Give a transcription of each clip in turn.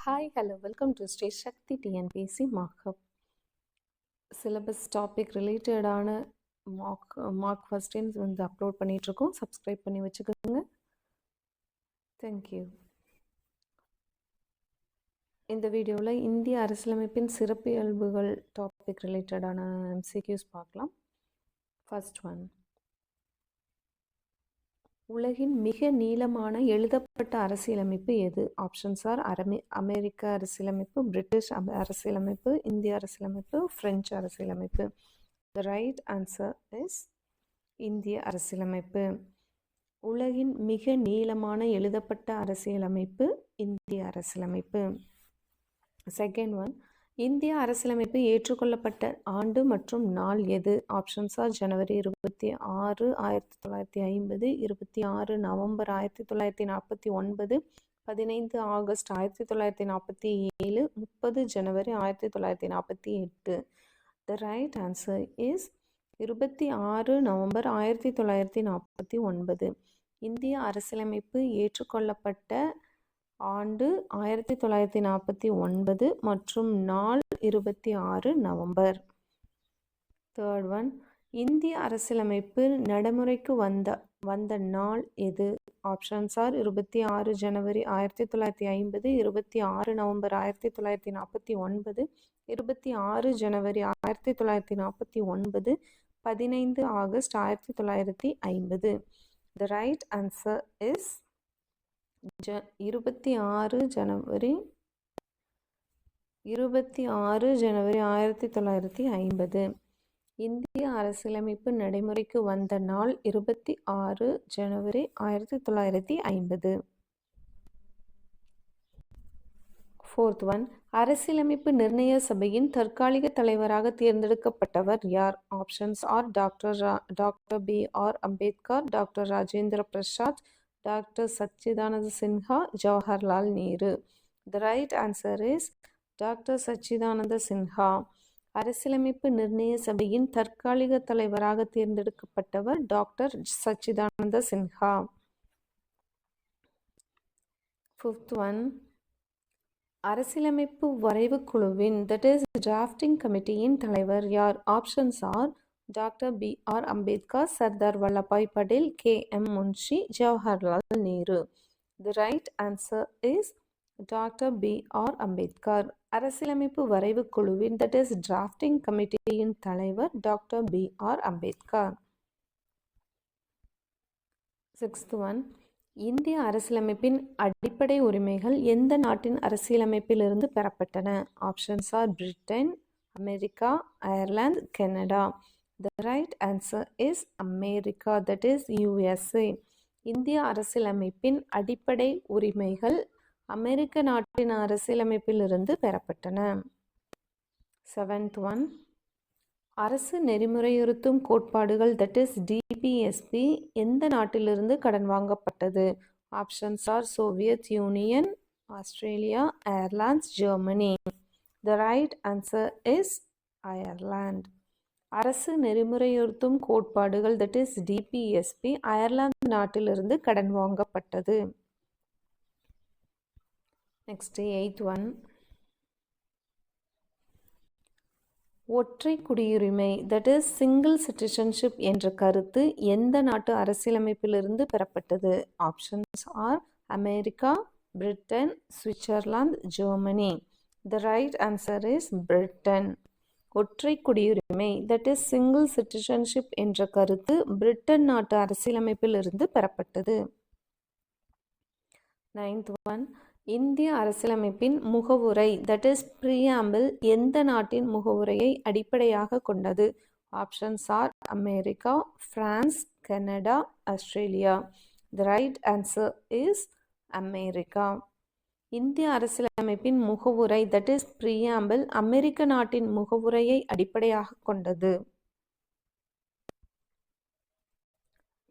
Hi, hello, welcome to Sri Shakti TNPC markup. Syllabus topic related ஆன mark questions வந்து upload பண்ணிகிட்ருக்கோம். Subscribe பண்ணி வச்சுக்கோங்க. தேங்க்யூ. இந்த வீடியோவில் இந்திய அரசியலமைப்பின் சிறப்பியல்புகள் டாபிக் ரிலேட்டடான MCQs பார்க்கலாம். ஃபர்ஸ்ட் ஒன், உலகின் மிக நீளமான எழுதப்பட்ட அரசியலமைப்பு எது? ஆப்ஷன்ஸ் ஆர் அமெரிக்க அரசியலமைப்பு, பிரிட்டிஷ் அரசியலமைப்பு, இந்திய அரசியலமைப்பு, பிரெஞ்சு அரசியலமைப்பு. The right answer is இந்திய அரசியலமைப்பு. உலகின் மிக நீளமான எழுதப்பட்ட அரசியலமைப்பு இந்திய அரசியலமைப்பு. செகண்ட் ஒன், இந்திய அரசியலமைப்பு ஏற்றுக்கொள்ளப்பட்ட ஆண்டு மற்றும் நாள் எது? Options R January 26, 1950, 26 November 1949, 15 August 1947, 30 January 1948. The right answer is 26 November 1949. இந்திய அரசியலமைப்பு ஏற்றுக்கொள்ளப்பட்ட ஆண்டு 1949 மற்றும் நாள் 26 நவம்பர். தேர்ட் ஒன், இந்திய அரசியலமைப்பு நடைமுறைக்கு வந்த நாள் எது? Options R 26 January 1950, 26 November 1949, 26 January 1949, 15 August 1950. The right answer is 26 ஜனவரி 1950. இந்திய அரசியலமைப்பு நடைமுறைக்கு வந்த நாள் 26 ஜனவரி 1950. ஃபோர்த் ஒன், அரசியலமைப்பு நிர்ணய சபையின் தற்காலிக தலைவராக தேர்ந்தெடுக்கப்பட்டவர் யார்? Options are doctor B.R. Ambedkar, doctor Rajendra Prasad, doctor Sachchidananda Sinha, Jawaharlal Nehru. The right answer is doctor Sachchidananda Sinha. அரசியலமைப்பு நிர்ணய சபையின் தற்காலிக தலைவராக தேர்ந்தெடுக்கப்பட்டவர் doctor Sachchidananda Sinha. Fifth one, அரசியலமைப்பு வரைவு குழுவின் தட் இஸ் டிராஃப்டிங் கமிட்டியின் தலைவர் யார்? Options are doctor B.R. Ambedkar, Sardar Vallabhbhai Patel, K.M. Munshi, Jawaharlal Nehru. The right answer is doctor B.R. Ambedkar. அரசியலமைப்பு வரைவு குழுவின் தட் இஸ் டிராஃப்டிங் கமிட்டியின் தலைவர் doctor B.R. Ambedkar. Sixth one, இந்திய அரசியலமைப்பின் அடிப்படை உரிமைகள் எந்த நாட்டின் அரசியலமைப்பிலிருந்து பெறப்பட்டன? Options are Britain, America, Ireland, Canada. The right answer is America, that is USA. இந்திய அரசியலமைப்பின் அடிப்படை உரிமைகள் அமெரிக்க நாட்டின் அரசியலமைப்பிலிருந்து பெறப்பட்டன. செவன்த் ஒன், அரசு நெறிமுறையுறுத்தும் கோட்பாடுகள் தட் இஸ் DPSP எந்த நாட்டிலிருந்து கடன் வாங்கப்பட்டது? Options are Soviet union, Australia, Ireland, Germany. The right answer is Ireland. அரசு நெறிமுறையுறுத்தும் கோட்பாடுகள் தட் இஸ் DPSP அயர்லாந்து நாட்டிலிருந்து கடன் வாங்கப்பட்டது. நெக்ஸ்ட் எய்த் ஒன், ஒற்றை குடியுரிமை தட் இஸ் சிங்கிள் சிட்டிசன்ஷிப் என்ற கருத்து எந்த நாட்டு அரசியலமைப்பிலிருந்து பெறப்பட்டது? Options are America, Britain, Switzerland, Germany. The right answer is Britain. ஒற்றை குடியுரிமை தட் இஸ் சிங்கிள் சிட்டிசன்ஷிப் என்ற கருத்து பிரிட்டன் நாட்டு அரசியலமைப்பிலிருந்து பெறப்பட்டது. நைன்த் ஒன், இந்திய அரசியலமைப்பின் முகவுரை தட் இஸ் பிரியாம்பிள் எந்த நாட்டின் முகவுரையை அடிப்படையாக கொண்டது? Options are America, France, Canada, Australia. The right answer is America. இந்திய அரசியலமைப்பின் முகவுரை தட் இஸ் பிரியாம்பிள் அமெரிக்க நாட்டின் முகவுரையை அடிப்படையாக கொண்டது.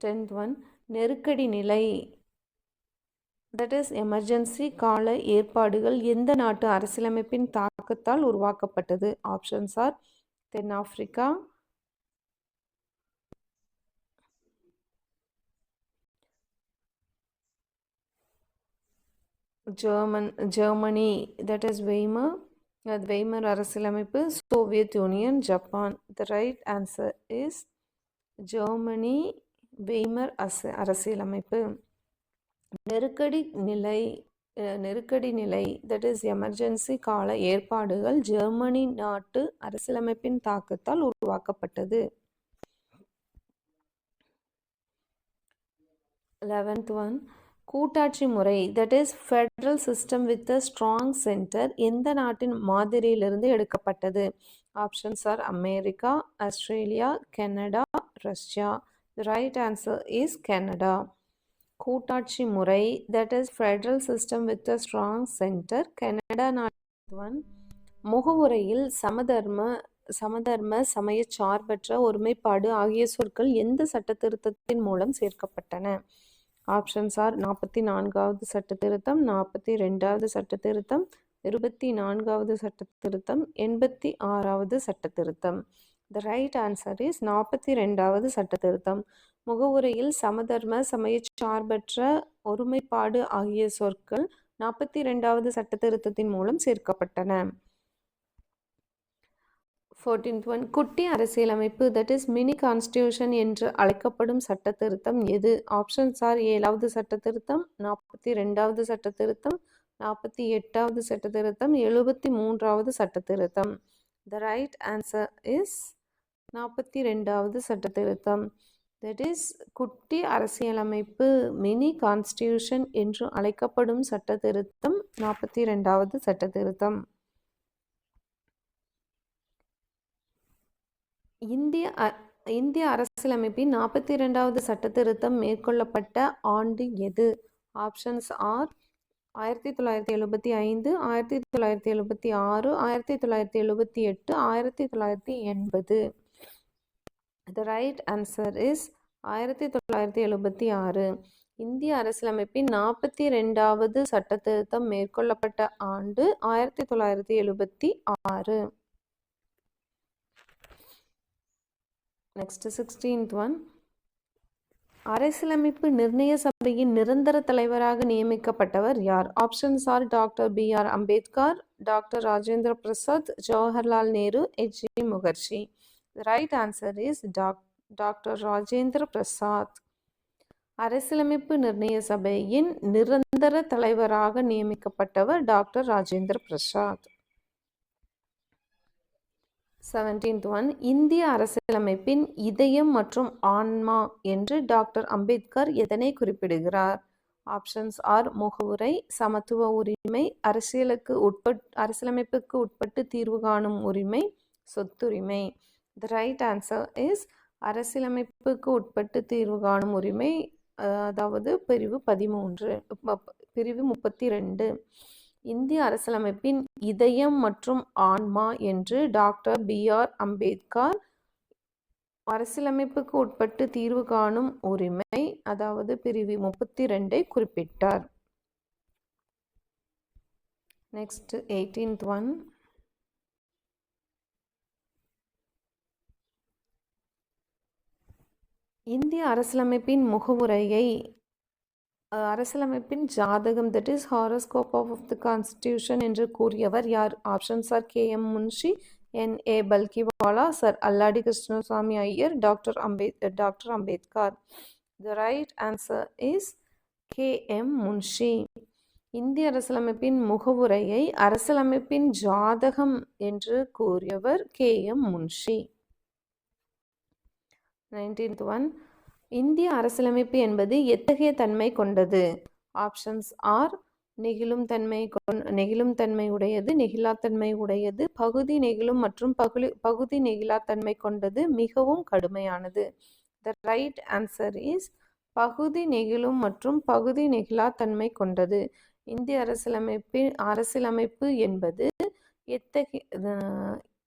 10th ஒன், நெருக்கடி நிலை தட் இஸ் எமர்ஜென்சி கால ஏற்பாடுகள் எந்த நாட்டு அரசியலமைப்பின் தாக்கத்தால் உருவாக்கப்பட்டது? ஆப்ஷன்ஸ் ஆர் தென்னாப்பிரிக்கா, ஜெர்மனி, தட் இஸ் வெய்மர் அரசியலமைப்பு. Soviet union, Japan. The right answer is Germany, Weimar அரசியலமைப்பு. நெருக்கடி நிலை தட் இஸ் எமர்ஜென்சி கால ஏற்பாடுகள் ஜெர்மனி நாட்டு அரசியலமைப்பின் தாக்கத்தால் உருவாக்கப்பட்டது. 11th one, கூட்டாட்சி முறை that is federal system with a strong centre எந்த நாட்டின் மாதிரியிலிருந்து எடுக்கப்பட்டது? Options are America, Australia, Canada, Russia. The right answer is Canada. கூட்டாட்சி முறை that is federal system with a strong centre Canada நாட்டின். முகவுரையில் சமதர்ம சமய சார்பற்ற ஒருமைப்பாடு ஆகிய சொற்கள் எந்த சட்ட திருத்தத்தின் மூலம் சேர்க்கப்பட்டன? ஆப்ஷன்ஸ் ஆர் 44வது சட்ட திருத்தம், 42வது சட்ட திருத்தம், 24வது சட்ட திருத்தம், 86வது சட்ட திருத்தம். The right answer is 42வது சட்ட திருத்தம். முகவுரையில் சமதர்ம சமய சார்பற்ற ஒருமைப்பாடு ஆகிய சொற்கள் 42வது சட்ட திருத்தத்தின் மூலம் சேர்க்கப்பட்டன. 14th one, குட்டி அரசியலமைப்பு தட் இஸ் மினி கான்ஸ்டியூஷன் என்று அழைக்கப்படும் சட்ட திருத்தம் எது? ஆப்ஷன்ஸ் ஆர் 7வது சட்ட திருத்தம், 42வது சட்ட திருத்தம், 48வது சட்ட திருத்தம், 73வது சட்ட திருத்தம். The right answer is 42வது சட்ட திருத்தம். தட் இஸ் குட்டி அரசியலமைப்பு மினி கான்ஸ்டியூஷன் என்று அழைக்கப்படும் சட்ட திருத்தம் 42வது சட்ட திருத்தம். இந்திய அரசியலமைப்பின் 42வது சட்ட திருத்தம் மேற்கொள்ளப்பட்ட ஆண்டு எது? Options R 1975, 1976, 1978, 1980. The right answer is 1976. இந்திய அரசியலமைப்பின் 42வது சட்ட திருத்தம் மேற்கொள்ளப்பட்ட ஆண்டு 1976. Next 16th one, அரசியலமைப்பு நிர்ணய சபையின் நிரந்தர தலைவராக நியமிக்கப்பட்டவர் யார்? Options are doctor B.R. Ambedkar, doctor Rajendra Prasad, Jawaharlal Nehru, H.G. Mukherjee. The right answer is doctor Rajendra Prasad. அரசியலமைப்பு நிர்ணய சபையின் நிரந்தர தலைவராக நியமிக்கப்பட்டவர் doctor Rajendra Prasad. 17th one, இந்திய அரசியலமைப்பின் இதயம் மற்றும் ஆன்மா என்று டாக்டர் அம்பேத்கர் எதனை குறிப்பிடுகிறார்? ஆப்ஷன்ஸ் ஆர் முகவுரை, சமத்துவ உரிமை, அரசியலமைப்புக்கு உட்பட்டு தீர்வு காணும் உரிமை, சொத்துரிமை. The right answer is அரசியலமைப்புக்கு உட்பட்டு தீர்வு காணும் உரிமை, அதாவது பிரிவு 32. இந்திய அரசியலமைப்பின் இதயம் மற்றும் ஆன்மா என்று டாக்டர் B.R. அம்பேத்கர் அரசியலமைப்புக்கு உட்பட்டு தீர்வு காணும் உரிமை, அதாவது பிரிவு 32 குறிப்பிட்டார். நெக்ஸ்ட் 18th one, இந்திய அரசியலமைப்பின் முகவுரையை அரசியலமைப்பின் ஜாதகம் that is horoscope of the constitution என்று கூறியவர் யார்? Options are K.M. Munshi, N.A. Palkhivala, sir Alladi Krishnaswami Iyer, doctor Ambedkar. The right answer is K.M. Munshi. இந்திய அரசியலமைப்பின் முகவுரையை அரசியலமைப்பின் ஜாதகம் என்று கூறியவர் K.M. முன்ஷி. 19th one, இந்திய அரசியலமைப்பு என்பது எத்தகைய தன்மை கொண்டது? ஆப்ஷன்ஸ் ஆர் நெகிழும் தன்மை உடையது, நெகிழாத்தன்மை உடையது, பகுதி நெகிழும் மற்றும் பகுதி நெகிழாத்தன்மை கொண்டது, மிகவும் கடுமையானது. The right answer is பகுதி நெகிழும் மற்றும் பகுதி நெகிழாத்தன்மை கொண்டது. இந்திய அரசியலமைப்பு என்பது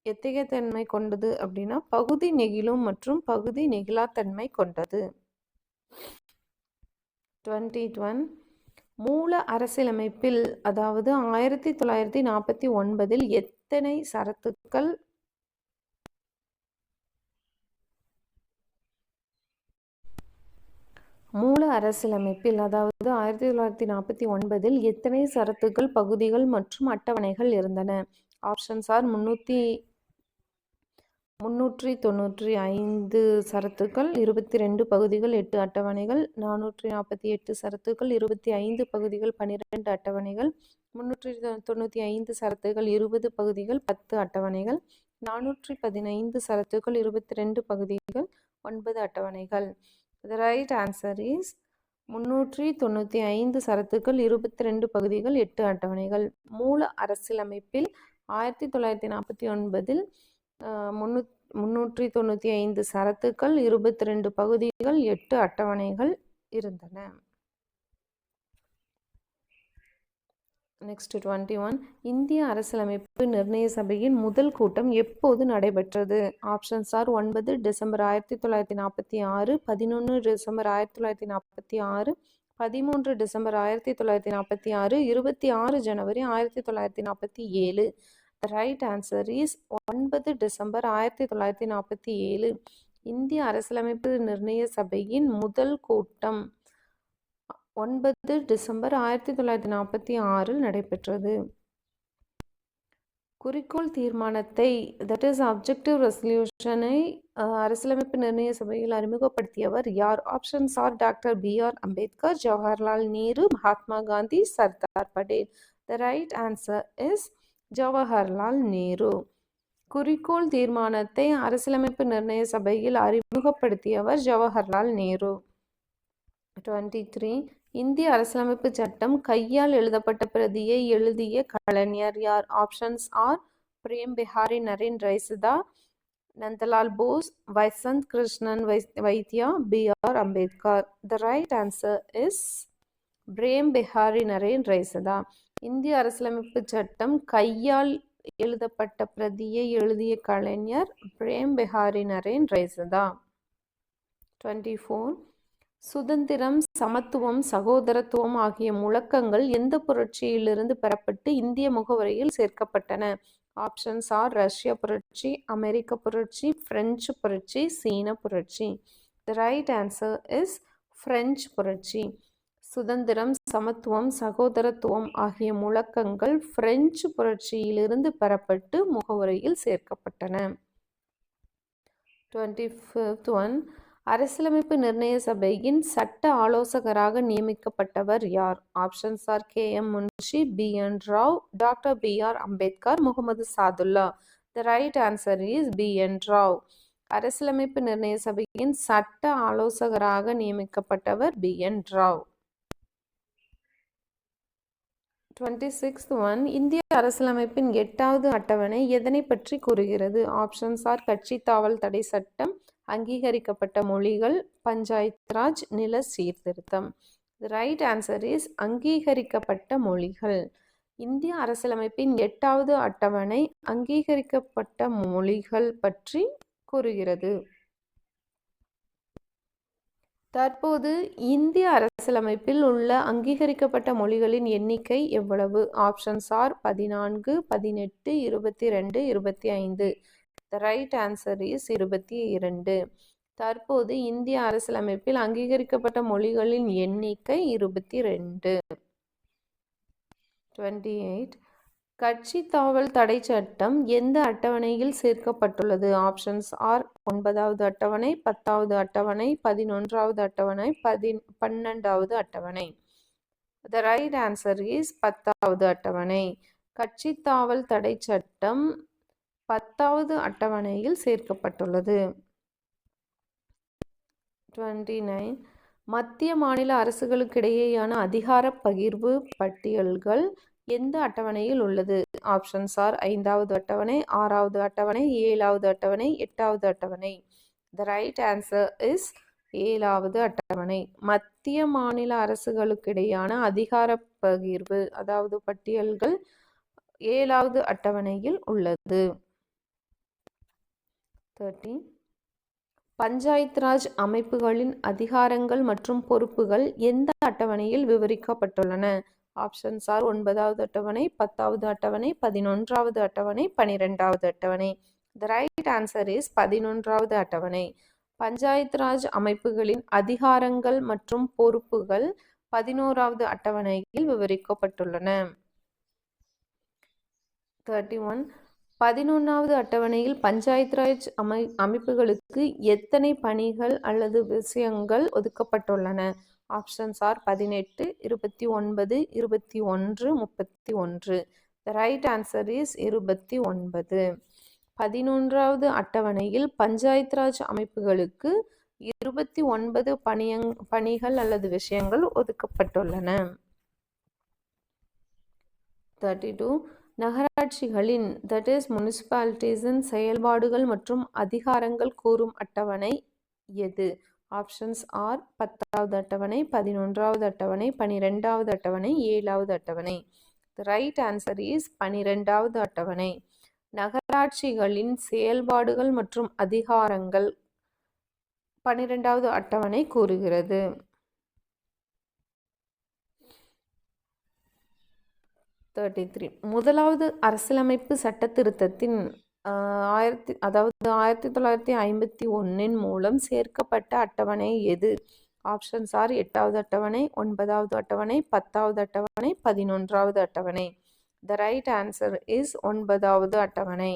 எத்தகைய தன்மை கொண்டது அப்படின்னா பகுதி நெகிழும் மற்றும் பகுதி நெகிழாத்தன்மை கொண்டது. 21 மூல அரசியலமைப்பில் அதாவது 1949 எத்தனை சரத்துக்கள் மூல அரசியலமைப்பில் அதாவது 1949 எத்தனை சரத்துகள், பகுதிகள் மற்றும் அட்டவணைகள் இருந்தன? ஆப்ஷன்ஸ் ஆர் 395 சரத்துக்கள், 22 பகுதிகள், 8 அட்டவணைகள். 448 சரத்துக்கள், 25 பகுதிகள், 12 அட்டவணைகள். 395 சரத்துகள், 20 பகுதிகள், 10 அட்டவணைகள். 415 சரத்துக்கள், 22 பகுதிகள், 9 அட்டவணைகள். The right answer is 395 சரத்துக்கள், 22 பகுதிகள், 8 அட்டவணைகள். மூல அரசியலமைப்பில் 1949 395 சரத்துக்கள், 22 பகுதிகள், 8 அட்டவணைகள் இருந்தன. நெக்ஸ்ட் 21. இந்திய அரசியலமைப்பு நிர்ணய சபையின் முதல் கூட்டம் எப்போது நடைபெற்றது? Options are 9 December 1946, 11 December 1946, 13 December 1946, 26 January 1947. The right answer is 9 December 1947. இந்திய அரசியலமைப்பு நிர்ணய சபையின் முதல் கூட்டம் 9 டிசம்பர் 1946 நடைபெற்றது. குறிக்கோள் தீர்மானத்தை தட் இஸ் அப்ஜெக்டிவ் ரெசல்யூஷனை அரசியலமைப்பு நிர்ணய சபையில் அறிமுகப்படுத்தியவர் யார்? Options are doctor B.R. Ambedkar, Jawaharlal Nehru, Mahatma Gandhi, Sardar Patel. The right answer is Jawaharlal Nehru. குறிக்கோள் தீர்மானத்தை அரசியலமைப்பு நிர்ணய சபையில் அறிமுகப்படுத்தியவர் ஜவஹர்லால் நேரு. 23. இந்திய அரசியலமைப்பு சட்டம் கையால் எழுதப்பட்ட பிரதியை எழுதிய கலைஞர் யார்? Options are Prem Behari Narain Raizada, Nandalal Bose, Vasant Krishnan Vaidya, B.R. Ambedkar. The right answer is Prem Behari Narain Raizada. இந்திய அரசியலமைப்பு சட்டம் கையால் எழுதப்பட்ட பிரதியை எழுதிய கலைஞர் பிரேம் பிஹாரி நரேன் ரைசதா. 24. சுதந்திரம், சமத்துவம், சகோதரத்துவம் ஆகிய முழக்கங்கள் எந்த புரட்சியிலிருந்து பெறப்பட்டு இந்திய முகவரியில் சேர்க்கப்பட்டன? ஆப்ஷன்ஸ் ஆர் ரஷ்ய புரட்சி, அமெரிக்க புரட்சி, பிரெஞ்சு புரட்சி, சீன புரட்சி. The right answer is French புரட்சி. சுதந்திரம், சமத்துவம், சகோதரத்துவம் ஆகிய முழக்கங்கள் பிரெஞ்சு புரட்சியிலிருந்து பெறப்பட்டு முகவரியில் சேர்க்கப்பட்டன. 25th one. அரசியலமைப்பு நிர்ணய சபையின் சட்ட ஆலோசகராக நியமிக்கப்பட்டவர் யார்? Options are K.M. Munshi, B.N. Rao, doctor B.R. Ambedkar, Muhammad Saadulla. The right answer is B.N. Rao. அரசியலமைப்பு நிர்ணய சபையின் சட்ட ஆலோசகராக நியமிக்கப்பட்டவர் B.N. ராவ். 26th one. இந்திய அரசியலமைப்பின் 8வது அட்டவணை எதனை பற்றி கூறுகிறது? ஆப்ஷன்ஸ் ஆர் கட்சி தாவல் தடை சட்டம், அங்கீகரிக்கப்பட்ட மொழிகள், பஞ்சாயத் ராஜ், நில சீர்திருத்தம். The right answer is அங்கீகரிக்கப்பட்ட மொழிகள். இந்திய அரசியலமைப்பின் 8வது அட்டவணை அங்கீகரிக்கப்பட்ட மொழிகள் பற்றி கூறுகிறது. தற்போது இந்திய அரசியலமைப்பில் உள்ள அங்கீகரிக்கப்பட்ட மொழிகளின் எண்ணிக்கை எவ்வளவு? Options are 14, 18, 22, 25. The right answer is 22. தற்போது இந்திய அரசியலமைப்பில் அங்கீகரிக்கப்பட்ட மொழிகளின் எண்ணிக்கை 22. 28. கட்சி தாவல் தடை சட்டம் எந்த அட்டவணையில் சேர்க்கப்பட்டுள்ளது? ஆப்ஷன்ஸ் ஆர் 9வது அட்டவணை, 10வது அட்டவணை, 11வது அட்டவணை, 12வது அட்டவணை. The right answer is 10வது அட்டவணை. கட்சி தாவல் தடை சட்டம் 10வது அட்டவணையில் சேர்க்கப்பட்டுள்ளது. 29. மத்திய மாநில அரசுகளுக்கிடையேயான அதிகார பகிர்வு பட்டியல்கள் எந்த அட்டவணையில் உள்ளது? ஆப்ஷன்ஸ் ஆர் 5வது அட்டவணை, 6வது அட்டவணை, 7வது அட்டவணை, 8வது அட்டவணை. The right answer is 7வது அட்டவணை. மத்திய மாநில அரசுகளுக்கிடையான அதிகார பகிர்வு அதாவது பட்டியல்கள் 7வது அட்டவணையில் உள்ளது. 30. பஞ்சாயத் ராஜ் அமைப்புகளின் அதிகாரங்கள் மற்றும் பொறுப்புகள் எந்த அட்டவணையில் விவரிக்கப்பட்டுள்ளன? ஆப்ஷன்ஸ் ஆர் 9வது அட்டவணை, 10வது அட்டவணை, 11வது அட்டவணை, 12வது அட்டவணை. The right answer is 11வது அட்டவணை. பஞ்சாயத்து ராஜ் அமைப்புகளின் அதிகாரங்கள் மற்றும் பொறுப்புகள் 11வது அட்டவணையில் விவரிக்கப்பட்டுள்ளன. 31. 11வது அட்டவணையில் பஞ்சாயத்து ராஜ் அமைப்புகளுக்கு எத்தனை பணிகள் அல்லது விஷயங்கள் ஒதுக்கப்பட்டுள்ளன? Options are 18, 29, 21, 31. The right answer is 29. 11வது அட்டவணையில் பஞ்சாயத்து ராஜ் அமைப்புகளுக்கு 29 பணிகள் அல்லது விஷயங்கள் ஒதுக்கப்பட்டுள்ளன. 32. நகராட்சிகளின் that is முனிசிபாலிட்டிஸின் செயல்பாடுகள் மற்றும் அதிகாரங்கள் கூறும் அட்டவணை எது? ஆப்ஷன்ஸ் ஆர் 10வது அட்டவணை, 11வது அட்டவணை, 12வது அட்டவணை, 7வது அட்டவணை. The right answer is 12வது அட்டவணை. நகராட்சிகளின் செயல்பாடுகள் மற்றும் அதிகாரங்கள் 12வது அட்டவணை கூறுகிறது. 33. முதலாவது அரசியலமைப்பு சட்ட திருத்தத்தின் 1951 மூலம் சேர்க்கப்பட்ட அட்டவணை எது? ஆப்ஷன்ஸ் ஆர் 8வது அட்டவணை, 9வது அட்டவணை, 10வது அட்டவணை, 11வது அட்டவணை. The right answer is 9வது அட்டவணை.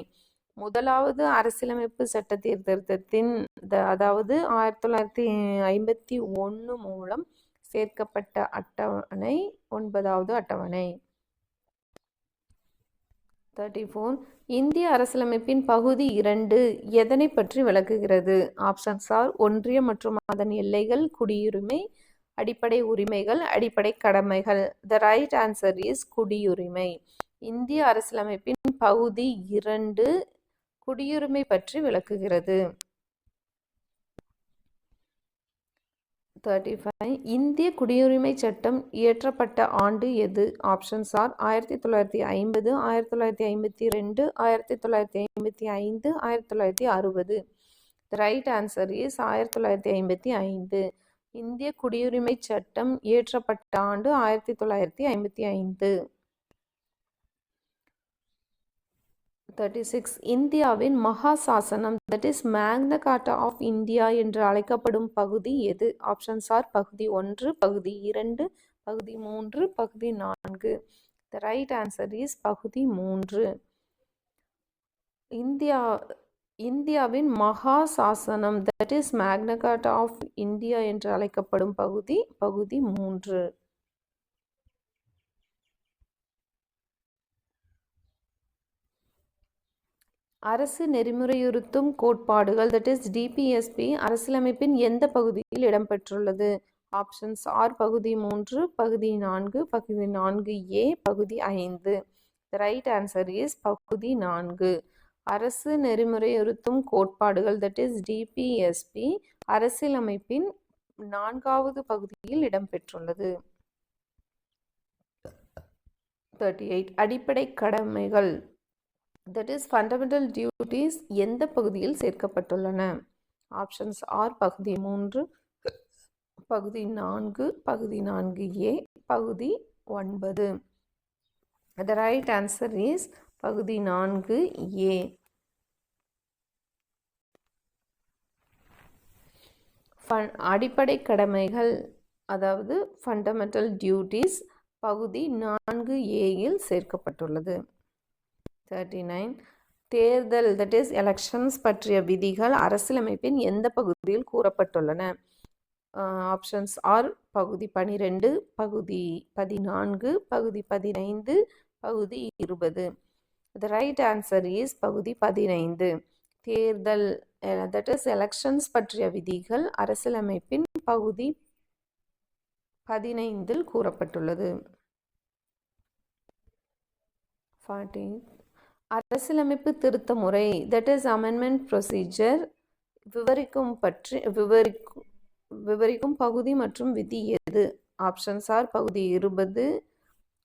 முதலாவது அரசியலமைப்பு சட்ட திருத்தத்தின் 1951 மூலம் சேர்க்கப்பட்ட அட்டவணை 9வது அட்டவணை. 34. இந்திய அரசியலமைப்பின் பகுதி 2 எதனை பற்றி விளக்குகிறது? ஆப்ஷன்ஸ் ஆர் ஒன்றிய மற்றும் அதன் எல்லைகள், குடியுரிமை, அடிப்படை உரிமைகள், அடிப்படை கடமைகள். The right answer is குடியுரிமை. இந்திய அரசியலமைப்பின் பகுதி 2 குடியுரிமை பற்றி விளக்குகிறது. 35. இந்திய குடியுரிமை சட்டம் இயற்றப்பட்ட ஆண்டு எது? Options R 1950, 1952, 1955, 1960. The right answer is 1955. இந்திய குடியுரிமை சட்டம் இயற்றப்பட்ட ஆண்டு 1955. 36. இந்தியாவின் மகா சாசனம் that is மேக்னா கார்ட்டா ஆஃப் இந்தியா என்று அழைக்கப்படும் பகுதி எது? ஆப்ஷன்ஸ் ஆர் பகுதி 1, பகுதி 2, பகுதி 3, பகுதி 4. The right answer is பகுதி 3. இந்தியாவின் மகா சாசனம் that is மேக்னா கார்ட்டா ஆஃப் இந்தியா என்று அழைக்கப்படும் பகுதி 3. அரசு நெறிமுறையுறுத்தும் கோட்பாடுகள் that is DPSP அரசியலமைப்பின் எந்த பகுதியில் இடம்பெற்றுள்ளது? ஆப்ஷன்ஸ் ஆர் பகுதி 3, பகுதி 4, பகுதி 4A, பகுதி 5. The right answer is பகுதி 4. அரசு நெறிமுறையுறுத்தும் கோட்பாடுகள் that is DPSP அரசியலமைப்பின் 4வது பகுதியில் இடம்பெற்றுள்ளது. 38. அடிப்படை கடமைகள் that is fundamental duties எந்த பகுதியில் சேர்க்கப்பட்டுள்ளன? ஆப்ஷன்ஸ் ஆர் பகுதி 3, பகுதி 4, பகுதி 4A, பகுதி 9. The right answer is பகுதி 4A. அடிப்படை கடமைகள் அதாவது ஃபண்டமெண்டல் டியூட்டிஸ் பகுதி 4A-யில் சேர்க்கப்பட்டுள்ளது. 39. தேர்தல் that is எலெக்ஷன்ஸ் பற்றிய விதிகள் அரசியலமைப்பின் எந்த பகுதியில் கூறப்பட்டுள்ளன? ஆப்ஷன்ஸ் ஆர் பகுதி 12, பகுதி 14, பகுதி 15, பகுதி 20. The right answer is பகுதி 15. தேர்தல் that is எலெக்ஷன்ஸ் பற்றிய விதிகள் அரசியலமைப்பின் பகுதி 15 கூறப்பட்டுள்ளது. 40. அரசியலமைப்பு திருத்த முறை that is amendment procedure விவரிக்கும் பகுதி மற்றும் விதி எது? ஆப்ஷன்ஸ் ஆர் பகுதி 20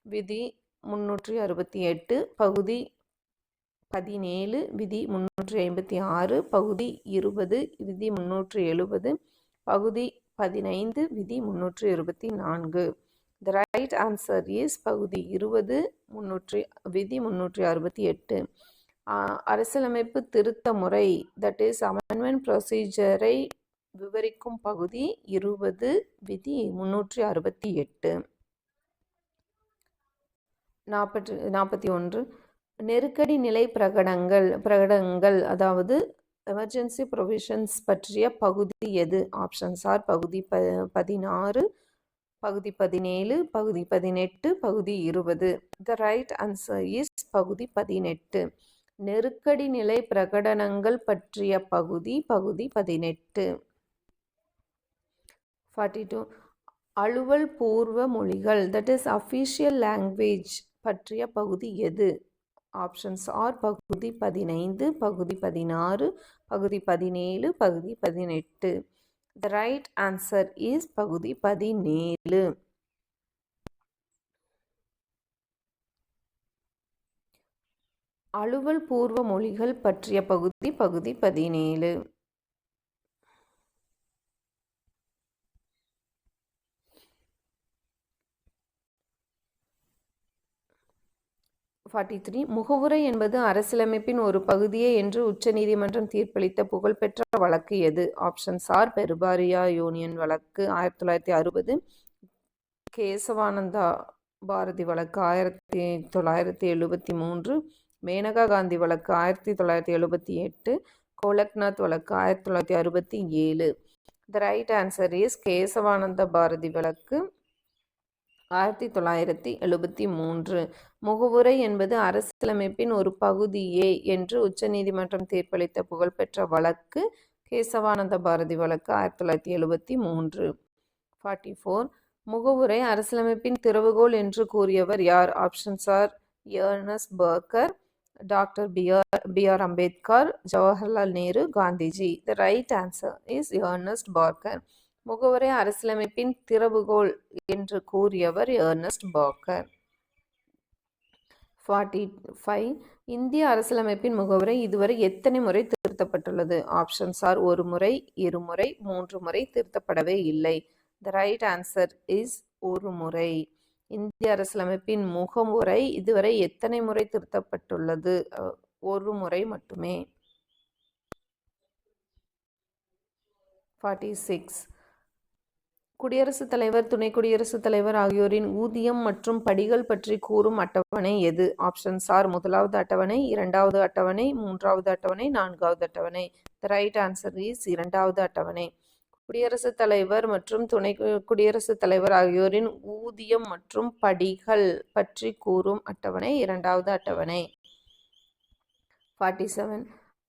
விதி 368, பகுதி 17 விதி 356, பகுதி 20 விதி 370, பகுதி 15 விதி 324. The right answer is பகுதி 20 விதி 368. அரசியலமைப்பு திருத்த முறை that is amendment procedure-ஐ விவரிக்கும் பகுதி 20 விதி 368. 41 நெருக்கடி நிலை பிரகடனங்கள் அதாவது எமர்ஜென்சி ப்ரொவிஷன்ஸ் பற்றிய பகுதி எது? ஆப்ஷன்ஸ் ஆர் பகுதி 16, பகுதி 17, பகுதி 18, பகுதி 20. த ரைட் ஆன்சர் இஸ் பகுதி 18. நெருக்கடி நிலை பிரகடனங்கள் பற்றிய பகுதி 18. 42 அலுவல் பூர்வ மொழிகள் தட் இஸ் அஃபிஷியல் லாங்குவேஜ் பற்றிய பகுதி எது? ஆப்ஷன்ஸ் ஆர் பகுதி 15, பகுதி 16, பகுதி 17, பகுதி 18. த ரைட் ஆன்சர் இஸ் பகுதி 17. அலுவல் பூர்வ மொழிகள் பற்றிய பகுதி 17. 43 முகவுரை என்பது அரசியலமைப்பின் ஒரு பகுதியே என்று உச்சநீதிமன்றம் தீர்ப்பளித்த புகழ்பெற்ற வழக்கு எது? ஆப்ஷன்ஸ் ஆர் பெருபாரியா யூனியன் வழக்கு 1960, கேசவானந்தா பாரதி வழக்கு 1973, மேனகா காந்தி வழக்கு 1978, கோலக்நாத் வழக்கு 1967. The right answer is Kesavananda Bharati வழக்கு 1973. முகவுரை என்பது அரசியலமைப்பின் ஒரு பகுதியே என்று உச்சநீதிமன்றம் தீர்ப்பளித்த புகழ்பெற்ற வழக்கு கேசவானந்த பாரதி வழக்கு 1973. 44 முகவுரை அரசியலமைப்பின் திறவுகோல் என்று கூறியவர் யார்? Options are Ernest Barker, doctor B R. Ambedkar, Jawaharlal Nehru, Gandhiji. The right answer is Ernest Barker. முகவுரை அரசியலமைப்பின் திறவுகோல் என்று கூறியவர் எர்னஸ்ட் பர்க்கர். 45 இந்திய அரசியலமைப்பின் முகவுரை இதுவரை எத்தனை முறை திருத்தப்பட்டுள்ளது? ஆப்ஷன்ஸ் ஆர் 1 முறை, 2 முறை, 3 முறை, திருத்தப்படவே இல்லை. த ரைட் ஆன்சர் இஸ் 1 முறை. இந்திய அரசியலமைப்பின் முகவுரை இதுவரை எத்தனை முறை திருத்தப்பட்டுள்ளது? 1 முறை மட்டுமே. 46 குடியரசுத் தலைவர், துணை குடியரசுத் தலைவர் ஆகியோரின் ஊதியம் மற்றும் படிகள் பற்றி கூறும் அட்டவணை எது? ஆப்ஷன்ஸ் ஆர் 1வது அட்டவணை, 2வது அட்டவணை, 3வது அட்டவணை, 4வது அட்டவணை. த ரைட் ஆன்சர் இஸ் 2வது அட்டவணை. குடியரசுத் தலைவர் மற்றும் துணை குடியரசுத் தலைவர் ஆகியோரின் ஊதியம் மற்றும் படிகள் பற்றி கூறும் அட்டவணை 2வது அட்டவணை. 47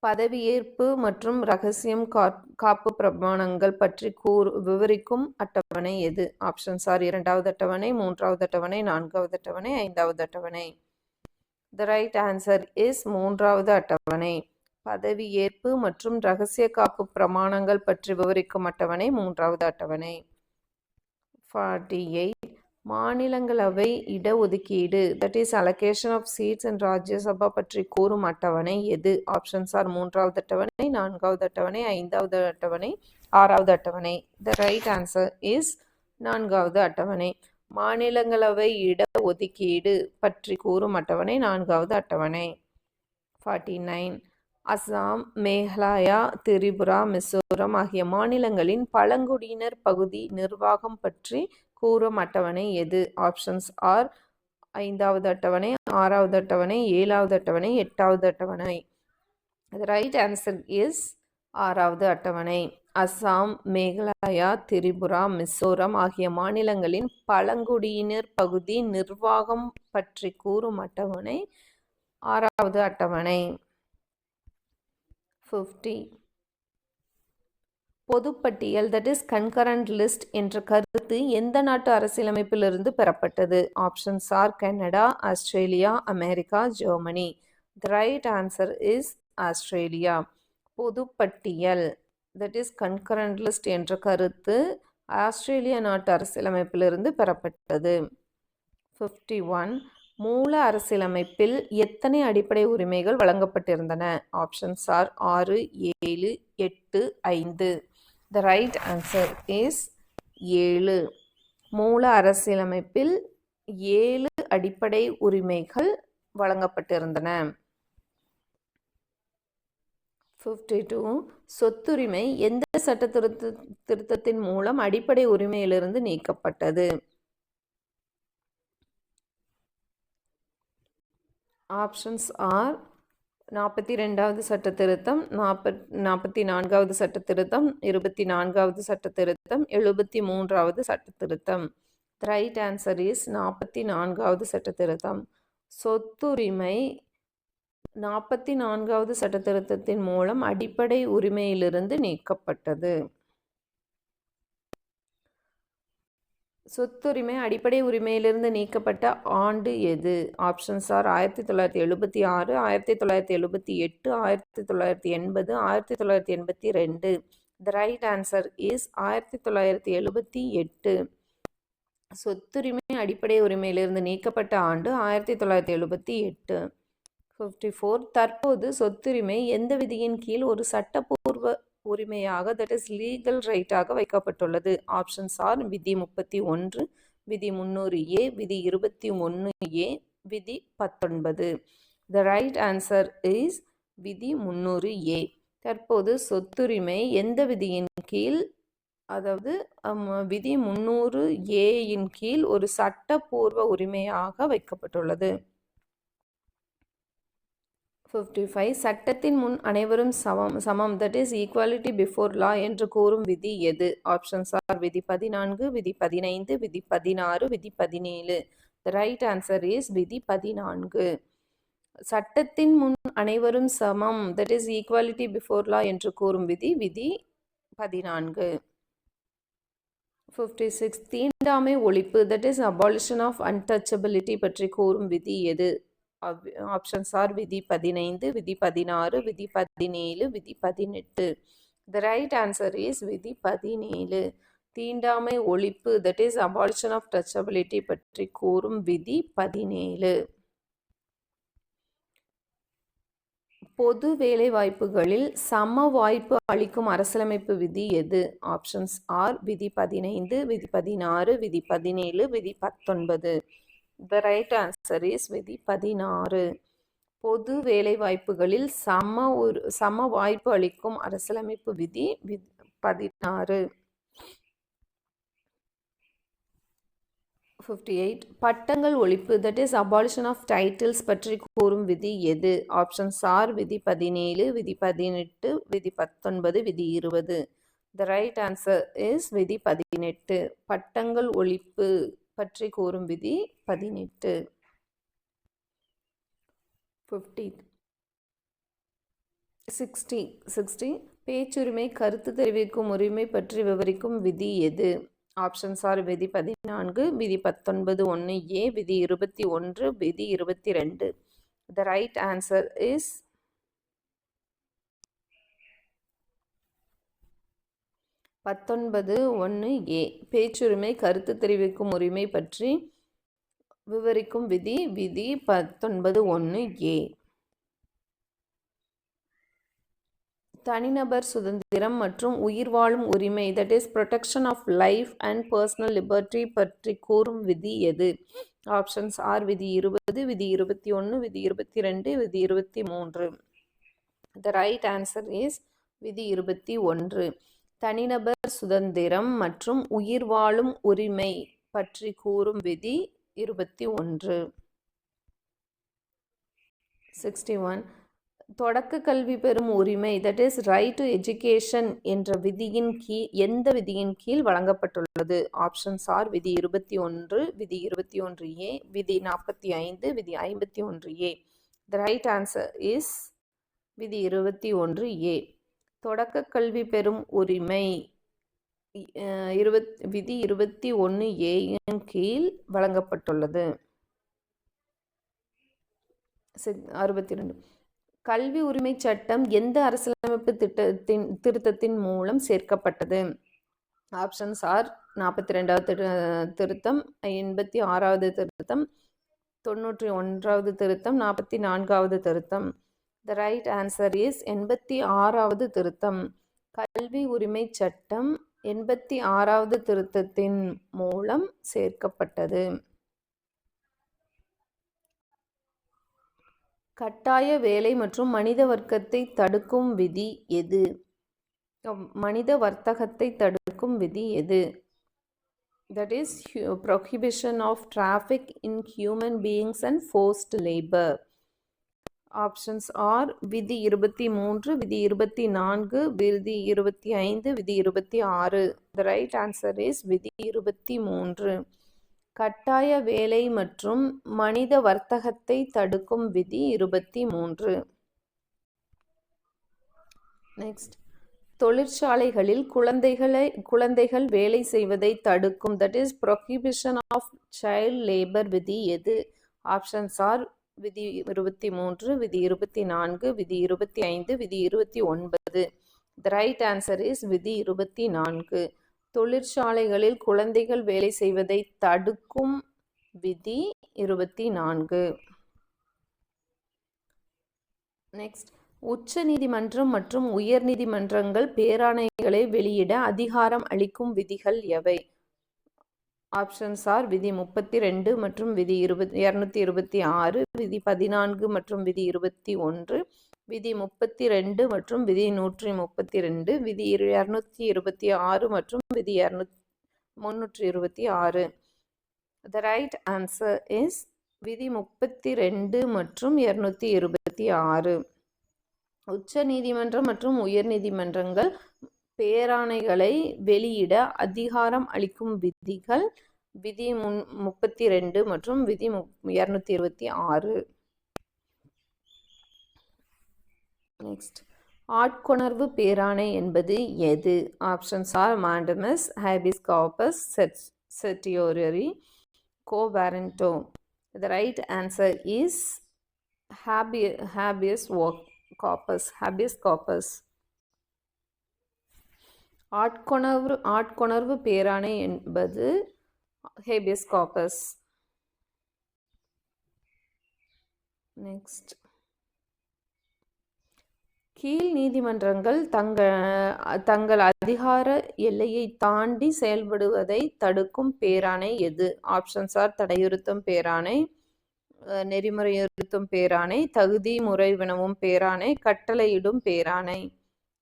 பதவியேற்பு மற்றும் இரகசியம் காப்பு பிரமாணங்கள் பற்றி விவரிக்கும் அட்டவணை எது? ஆப்ஷன்ஸ் ஆர் 2வது அட்டவணை, 3வது அட்டவணை, 4வது அட்டவணை, 5வது அட்டவணை. த ரைட் ஆன்சர் இஸ் 3வது அட்டவணை. பதவியேற்பு மற்றும் இரகசிய காப்பு பிரமாணங்கள் பற்றி விவரிக்கும் அட்டவணை 3வது அட்டவணை. 48 மாநிலங்களவை இடஒதுக்கீடு that is allocation of seats and Rajya Sabha பற்றி கூறும் அட்டவணை எது? ஆப்ஷன்ஸ் ஆர் 3வது அட்டவணை, 4வது அட்டவணை, 5வது அட்டவணை, 6வது அட்டவணை. த ரைட் ஆன்சர் இஸ் 4வது அட்டவணை. மாநிலங்களவை இடஒதுக்கீடு பற்றி கூறும் அட்டவணை 4வது அட்டவணை. 49 அசாம், மேகாலயா, திரிபுரா, மிசோரம் ஆகிய மாநிலங்களின் பழங்குடியினர் பகுதி நிர்வாகம் பற்றி கூறும் அட்டவணை எது? ஆப்ஷன்ஸ் ஆர் 5வது அட்டவணை, 6வது அட்டவணை, 7வது அட்டவணை, 8வது அட்டவணை. The right answer is 6வது அட்டவணை. அசாம், மேகாலயா, திரிபுரா, மிசோரம் ஆகிய மாநிலங்களின் பழங்குடியினர் பகுதி நிர்வாகம் பற்றி கூறும் அட்டவணை 6வது அட்டவணை. 50 பொதுப்பட்டியல் தட் இஸ் கன்கரண்ட் லிஸ்ட் என்ற கருத்து எந்த நாட்டு அரசியலமைப்பிலிருந்து பெறப்பட்டது? Options are Canada, Australia, America, Germany. The right answer is Australia. பொதுப்பட்டியல் தட் இஸ் கன்கரண்ட் லிஸ்ட் என்ற கருத்து ஆஸ்திரேலியா நாட்டு அரசியலமைப்பிலிருந்து பெறப்பட்டது. 51 மூல அரசியலமைப்பில் எத்தனை அடிப்படை உரிமைகள் வழங்கப்பட்டிருந்தன? Options are 6, 7, 8, 5. The right answer is 7. மூல அரசியலமைப்பில் 7 அடிப்படை உரிமைகள் வழங்கப்பட்டிருந்தன. 52 சொத்துரிமை எந்த சட்ட திருத்தத்தின் மூலம் அடிப்படை உரிமையிலிருந்து நீக்கப்பட்டது? ஆப்ஷன்ஸ் ஆர் 42வது சட்ட திருத்தம், 44வது சட்ட திருத்தம், 24வது சட்ட திருத்தம், 73வது சட்ட திருத்தம். The right answer is 44வது சட்ட திருத்தம். சொத்துரிமை 44வது சட்ட திருத்தத்தின் மூலம் அடிப்படை உரிமையிலிருந்து நீக்கப்பட்டது. சொத்துரிமை அடிப்படை உரிமையிலிருந்து நீக்கப்பட்ட ஆண்டு எது? Options R 1976, 1978, 1980, 1982. The right answer is 1978. சொத்துரிமை அடிப்படை உரிமையிலிருந்து நீக்கப்பட்ட ஆண்டு 1978. 54 தற்போது சொத்துரிமை எந்த விதியின் கீழ் ஒரு சட்டப்பூர்வ உரிமையாக, தட் இஸ் லீகல் ரைட்டாக வைக்கப்பட்டுள்ளது? ஆப்ஷன்ஸ் ஆர் விதி 31, விதி 300A, விதி 21A, விதி 19. The right answer is விதி 300A. தற்போது சொத்துரிமை எந்த விதியின் கீழ், அதாவது விதி 300Aயின் கீழ் ஒரு சட்டப்பூர்வ உரிமையாக வைக்கப்பட்டுள்ளது. 55 சட்டத்தின் முன் அனைவரும் சமம், that is equality before law என்று கூறும் விதி எது? ஆப்ஷன்ஸ் ஆர் விதி 14, விதி 15, விதி 16, விதி 17. The right answer is விதி 14. சட்டத்தின் முன் அனைவரும் சமம், that is equality before law என்று கூறும் விதி 14. 56 தீண்டாமை ஒழிப்பு, that is abolition of untouchability பற்றி கூறும் விதி எது? ஆப்ஷன்ஸ் ஆர் விதி 15, விதி 16, விதி 17, விதி 18. The right answer is விதி 17. தீண்டாமை ஒழிப்பு, தட் இஸ் அபாலிஷன் ஆஃப் டச்சபிலிட்டி பற்றி கூறும் விதி 17. பொது வேலை வாய்ப்புகளில் சம வாய்ப்பு அளிக்கும் அரசியலமைப்பு விதி எது? ஆப்ஷன்ஸ் ஆர் விதி 15, விதி 16, விதி 17, விதி 19. The right answer is விதி 16. பொது வேலை வாய்ப்புகளில் சம வாய்ப்பு அளிக்கும் அரசியலமைப்பு விதி 16. 58 பட்டங்கள் ஒழிப்பு, that is abolition of titles பற்றி கூறும் விதி எது? ஆப்ஷன்ஸ் ஆர் விதி 17, விதி 18, விதி 19, விதி 20. The right answer is விதி 18. பட்டங்கள் ஒழிப்பு பற்றி கூறும் விதி 18. 60 பேச்சுரிமை கருத்து தெரிவிக்கும் உரிமை பற்றி விவரிக்கும் விதி எது? ஆப்ஷன்ஸ் ஆர் விதி 14, விதி 19 1A, விதி 21, விதி 22. The right answer is 19 1A. பேச்சுரிமை கருத்து தெரிவிக்கும் உரிமை பற்றி விவரிக்கும் விதி 19 1A. தனிநபர் சுதந்திரம் மற்றும் உயிர் வாழும் உரிமை, that is protection of life and personal liberty பற்றி கூறும் விதி எது? ஆப்ஷன்ஸ் ஆர் விதி 20, விதி 21, விதி 22, விதி 23. The right answer is விதி 21. தனிநபர் சுதந்திரம் மற்றும் உயிர் வாழும் உரிமை பற்றி கூறும் விதி 21. 61 தொடக்க கல்வி பெறும் உரிமை, that is right to education என்ற விதியின் கீழ் எந்த விதியின் கீழ் வழங்கப்பட்டுள்ளது? ஆப்ஷன்ஸ் ஆர் விதி 21, விதி 21A, விதி 45, விதி 51A. The right answer is விதி 21A. தொடக்க கல்வி பெறும் உரிமை விதி 21A கீழ் வழங்கப்பட்டுள்ளது. 62 கல்வி உரிமை சட்டம் எந்த அரசியலமைப்பு திருத்தத்தின் மூலம் சேர்க்கப்பட்டது? ஆப்ஷன்ஸ் ஆர் 42வது திருத்தம், 86வது திருத்தம், 91வது திருத்தம், 44வது திருத்தம். The right answer is 86வது திருத்தம். கல்வி உரிமை சட்டம் 86வது திருத்தத்தின் மூலம் சேர்க்கப்பட்டது. கட்டாய வேலை மற்றும் மனித வர்க்கத்தை தடுக்கும் விதி எது? மனித வர்த்தகத்தை தடுக்கும் விதி எது? That is prohibition of traffic in human beings and forced labor. Options are விதி 23, விதி 24, விதி 25, விதி 26. The right answer is விதி 23. கட்டாய வேலை மற்றும் மனித வர்த்தகத்தை தடுக்கும் விதி 23. நெக்ஸ்ட், தொழிற்சாலைகளில் குழந்தைகள் வேலை செய்வதை தடுக்கும், that is prohibition of child labour விதி எது? ஆப்ஷன்ஸ் ஆர் விதி 23, விதி 24, விதி 25, விதி 29. த ரைட் ஆன்சர் இஸ் விதி 24. தொழிற்சாலைகளில் குழந்தைகள் வேலை செய்வதை தடுக்கும் விதி 24. நெக்ஸ்ட், உச்ச நீதிமன்றம் மற்றும் உயர் நீதிமன்றங்கள் பேராணைகளை வெளியிட அதிகாரம் அளிக்கும் விதிகள் எவை? ஆப்ஷன்ஸ் ஆர் விதி 32 மற்றும் விதி 226, விதி 14 மற்றும் விதி 21, விதி 32 மற்றும் விதி 132, விதி 226 மற்றும் விதி 326. The right answer is விதி 32 மற்றும் 226. உச்ச நீதிமன்றம் மற்றும் உயர் நீதிமன்றங்கள் பேராணைகளை வெளியிட அதிகாரம் அளிக்கும் விதிகள் விதி 32 மற்றும் விதி 226. நெக்ஸ்ட், ஆட்கொணர்வு பேராணை என்பது எது? Options are mandamus, habeas corpus, certiorari, quo warranto. The right answer is habeas corpus. ஆட்கொணர்வு பேராணை என்பது ஹேபியஸ் கார்பஸ். நெக்ஸ்ட், கீழ் நீதிமன்றங்கள் தங்கள் அதிகார எல்லையை தாண்டி செயல்படுவதை தடுக்கும் பேராணை எது? ஆப்ஷன்ஸ் ஆர் தடையுறுத்தும் பேராணை, நெறிமுறையுறுத்தும் பேராணை, தகுதி முறை வினவும் பேராணை, கட்டளையிடும் பேராணை.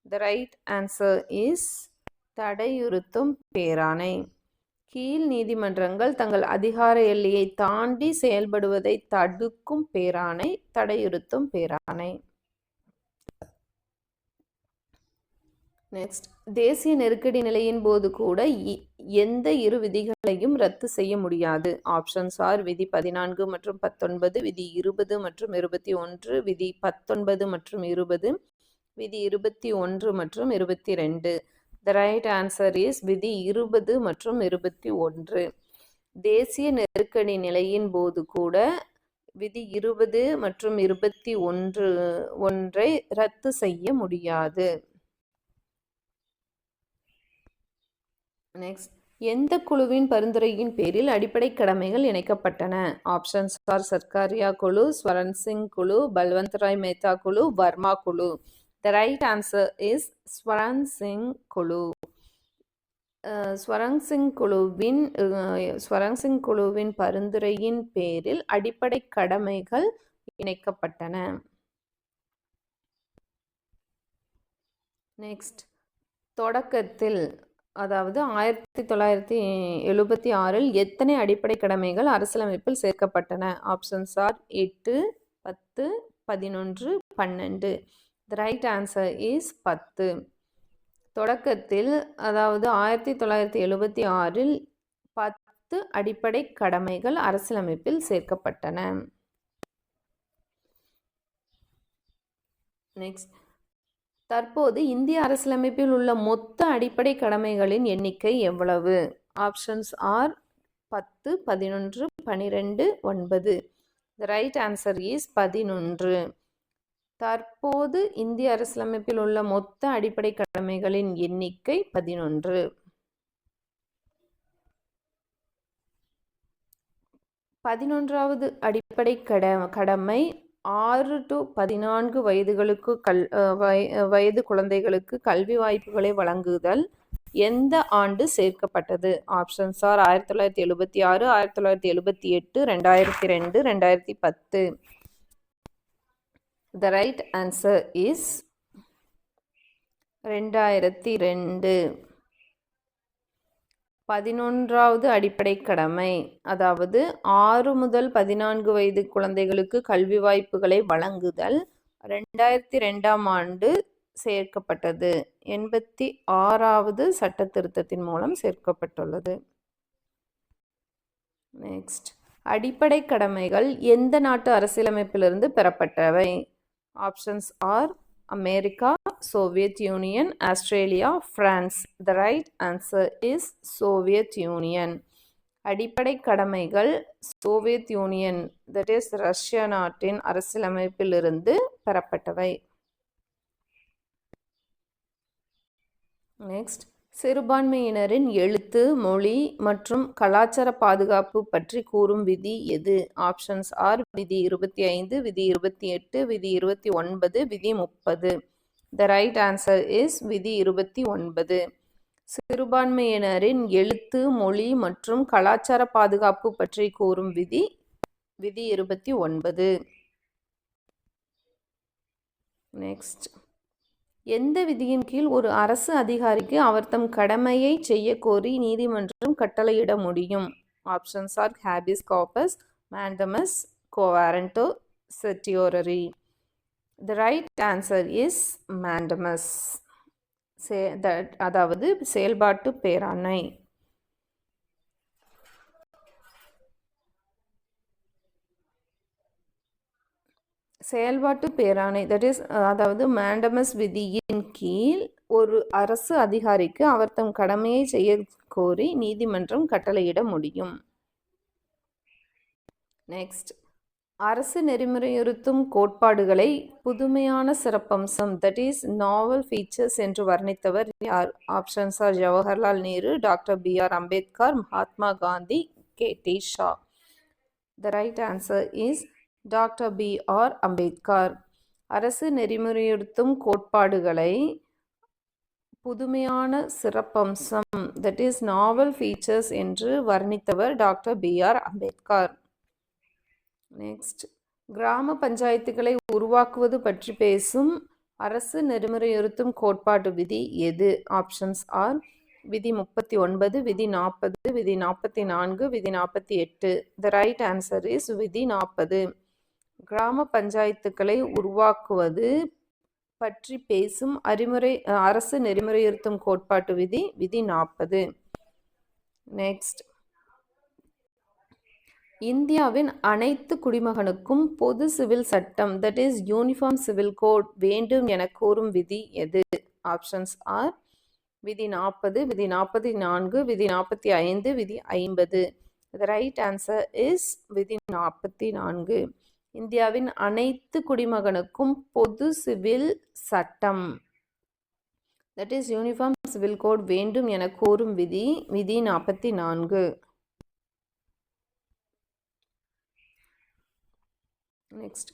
The right answer is தடையுறுத்தும் பேராணை. கீழ் நீதிமன்றங்கள் தங்கள் அதிகார எல்லையை தாண்டி செயல்படுவதை தடுக்கும் பேராணை தடையுறுத்தும் பேராணை. நெக்ஸ்ட், தேசிய நெருக்கடி நிலையின் போது கூட எந்த இரு விதிகளையும் ரத்து செய்ய முடியாது? ஆப்ஷன்ஸ் ஆர் விதி 14 மற்றும் 19, விதி 20 மற்றும் 21, விதி 19 மற்றும் 20, விதி 21 மற்றும் 22. The right answer is விதி 20 மற்றும் 21. தேசிய நெருக்கடி நிலையின் போது கூட விதி 20 மற்றும் 21 ரத்து செய்ய முடியாது. நெக்ஸ்ட், எந்த குழுவின் பரிந்துரையின் பேரில் அடிப்படை கடமைகள் இணைக்கப்பட்டன? ஆப்ஷன்ஸ் ஆர் சர்க்காரியா குழு, ஸ்வரன் சிங் குழு, பல்வந்த் ராய் மேத்தா குழு, வர்மா குழு. The right answer is Swaran Singh குழு. ஸ்வரன் சிங் குழுவின் பரிந்துரையின் பேரில் அடிப்படை கடமைகள் இணைக்கப்பட்டன. நெக்ஸ்ட், தொடக்கத்தில் அதாவது 1976 எத்தனை அடிப்படை கடமைகள் அரசியலமைப்பில் சேர்க்கப்பட்டன? Options are 8, 10, 11, 12. The right answer is 10. தொடக்கத்தில் அதாவது 1976 10 அடிப்படை கடமைகள் அரசியலமைப்பில் சேர்க்கப்பட்டன. நெக்ஸ்ட், தற்போது இந்திய அரசியலமைப்பில் உள்ள மொத்த அடிப்படை கடமைகளின் எண்ணிக்கை எவ்வளவு? Options are 10, 11, 12, 9. The right answer is 11. தற்போது இந்திய அரசியலமைப்பில் உள்ள மொத்த அடிப்படை கடமைகளின் எண்ணிக்கை 11. 11வது அடிப்படை கடமை 6 to 14 வயது குழந்தைகளுக்கு கல்வி வாய்ப்புகளை வழங்குதல் எந்த ஆண்டு சேர்க்கப்பட்டது? Options are 1976, 1978, 2002, 2010. The right answer is 2002. 11வது அடிப்படை கடமை, அதாவது 6 முதல் 14 வயது குழந்தைகளுக்கு கல்வி வாய்ப்புகளை வழங்குதல் 2002ஆம் ஆண்டு சேர்க்கப்பட்டது. 86வது சட்ட திருத்தத்தின் மூலம் சேர்க்கப்பட்டுள்ளது. நெக்ஸ்ட், அடிப்படை கடமைகள் எந்த நாட்டு அரசியலமைப்பிலிருந்து பெறப்பட்டவை? Options are America, Soviet Union, Australia, France. The right answer is Soviet Union. அடிப்படை கடமைகள் Soviet union, that is Russia நாட்டின் அரசியலமைப்பிலிருந்து பெறப்பட்டவை. நெக்ஸ்ட், சிறுபான்மையினரின் எழுத்து, மொழி மற்றும் கலாச்சார பாதுகாப்பு பற்றி கூறும் விதி எது? ஆப்ஷன்ஸ் ஆர் விதி 25, விதி 28, விதி 29, விதி 30. The right answer is விதி 29. சிறுபான்மையினரின் எழுத்து, மொழி மற்றும் கலாச்சார பாதுகாப்பு பற்றி கூறும் விதி விதி 29. நெக்ஸ்ட், எந்த விதியின் கீழ் ஒரு அரசு அதிகாரிக்கு அவர் தம் கடமையை செய்ய கோரி நீதிமன்றம் கட்டளையிட முடியும்? Options are habeas corpus, mandamus, quo warranto, certiorari. The right answer is mandamus. அதாவது செயல்பாட்டு பேராணை. செயல்பாட்டு பேராணை, தட் இஸ் அதாவது மேண்டமஸ் விதியின் கீழ் ஒரு அரசு அதிகாரிக்கு அவர் தம் கடமையை செய்ய கோரி நீதிமன்றம் கட்டளையிட முடியும். நெக்ஸ்ட், அரசு நெறிமுறையுறுத்தும் கோட்பாடுகளை புதுமையான சிறப்பம்சம், தட் இஸ் நாவல் ஃபீச்சர்ஸ் என்று வர்ணித்தவர் யார்? Options R Jawaharlal Nehru, doctor B.R. Ambedkar, Mahatma Gandhi, K.T. Shah. The right answer is doctor B.R. Ambedkar. அரசு நெறிமுறையுறுத்தும் கோட்பாடுகளை புதுமையான சிறப்பம்சம், தட் இஸ் நாவல் ஃபீச்சர்ஸ் என்று வர்ணித்தவர் டாக்டர் B.R. அம்பேத்கர். நெக்ஸ்ட், கிராம பஞ்சாயத்துகளை உருவாக்குவது பற்றி பேசும் அரசு நெறிமுறையுறுத்தும் கோட்பாட்டு விதி எது? ஆப்ஷன்ஸ் ஆர் விதி 39, விதி 40, விதி 44, விதி 48. The right answer is விதி 40. கிராம பஞ்சாயத்துக்களை உருவாக்குவது பற்றி பேசும் அரசு நெறிமுறையுறுத்தும் கோட்பாட்டு விதி விதி 40. நெக்ஸ்ட், இந்தியாவின் அனைத்து குடிமகனுக்கும் பொது சிவில் சட்டம், that is uniform civil code வேண்டும் என கூறும் விதி எது? ஆப்ஷன்ஸ் ஆர் விதி 40, விதி 44, விதி 45, விதி 50. The right answer is விதி 44. இந்தியாவின் அனைத்து குடிமகனுக்கும் பொது சிவில் சட்டம், that is uniform civil code வேண்டும் என கூறும் விதி விதி 44. நெக்ஸ்ட்,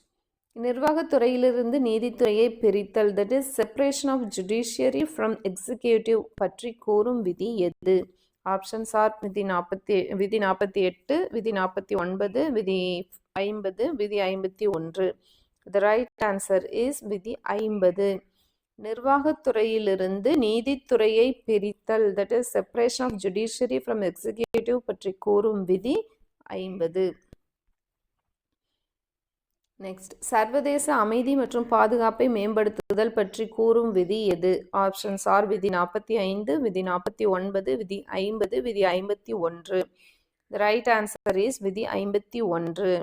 நிர்வாகத்துறையிலிருந்து நீதித்துறையை பிரித்தல், that is separation of judiciary from executive பற்றி கூறும் விதி எது? ஆப்ஷன்ஸ் ஆர் விதி 48, விதி 49, விதி 50, விதி 51. The right answer is விதி 50. நிர்வாகத்துறையிலிருந்து நீதித்துறையை பிரித்தல், that is separation of judiciary from executive பற்றி கூறும் விதி 50. நெக்ஸ்ட், சர்வதேச அமைதி மற்றும் பாதுகாப்பை மேம்படுத்துதல் பற்றி கூறும் விதி எது? ஆப்ஷன்ஸ் ஆர் விதி 45, விதி 49, விதி 50, விதி 51. The right answer is விதி 51.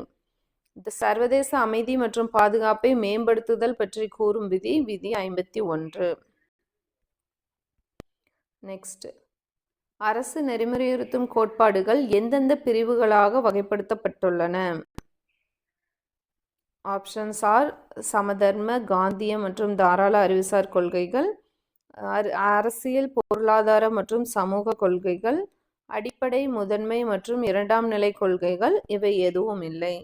இந்த சர்வதேச அமைதி மற்றும் பாதுகாப்பை மேம்படுத்துதல் பற்றி கூறும் விதி விதி 51. நெக்ஸ்ட், அரசு நெறிமுறையுறுத்தும் கோட்பாடுகள் எந்தெந்த பிரிவுகளாக வகைப்படுத்தப்பட்டுள்ளன? ஆப்ஷன்ஸ் ஆர் சமதர்ம, காந்திய மற்றும் தாராள அறிவுசார் கொள்கைகள், அரசியல், பொருளாதார மற்றும் சமூக கொள்கைகள், அடிப்படை, முதன்மை மற்றும் இரண்டாம் நிலை கொள்கைகள், இவை எதுவும் இல்லை.